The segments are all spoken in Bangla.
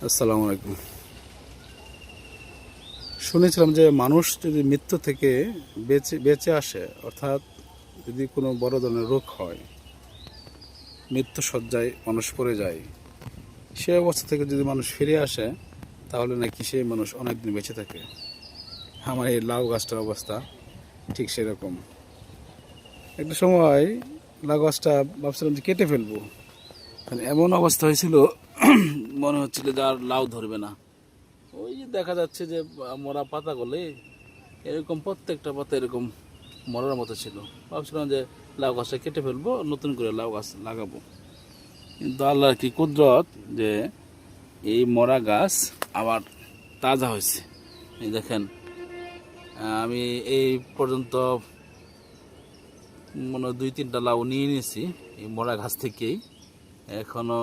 আসসালামু আলাইকুম। শুনেছিলাম যে মানুষ যদি মৃত্যু থেকে বেঁচে বেঁচে আসে, অর্থাৎ যদি কোনো বড় ধরনের রোগ হয়, মৃত্যু শয্যায় মানুষ পড়ে যায়, সে অবস্থা থেকে যদি মানুষ ফিরে আসে তাহলে নাকি সেই মানুষ অনেকদিন বেঁচে থাকে। আমার এই লাউ গাছটার অবস্থা ঠিক সেরকম। একটা সময় লাউ গাছটা ভাবছিলাম যে কেটে ফেলবো, মানে এমন অবস্থা হয়েছিল মনে হচ্ছিল যে আর লাউ ধরবে না। ওই যে দেখা যাচ্ছে যে মরা পাতাগুলি এরকম প্রত্যেকটা পাতা এরকম মরার মতো ছিল। ভাবছিলাম যে লাউ গাছটা কেটে ফেলবো, নতুন করে লাউ গাছ লাগাবো। কিন্তু আল্লাহর কি কুদরত যে এই মরা গাছ আবার তাজা হয়েছে। এই দেখেন, আমি এই পর্যন্ত মনে হয় 2-3টা লাউ নিয়ে নিয়েছি এই মরা গাছ থেকেই। এখনো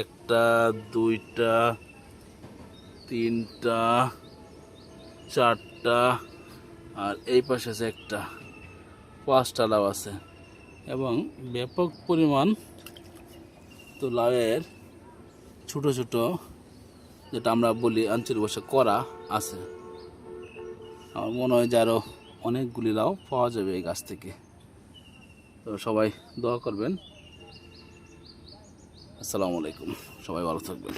1টা 2টা 3টা 4টা, আর এই পাশে আছে 1টা, 5টা লাউ আছে এবং ব্যাপক পরিমাণ তো লাউয়ের ছোট ছোট, যেটা আমরা বলি আঞ্চলিক ভাষা করা, আছে। আমার মনে হয় যে আরও অনেকগুলি লাউ পাওয়া যাবে এই গাছ থেকে। তো সবাই দোয়া করবেন। আসসালামু আলাইকুম, সবাই ভালো থাকবেন।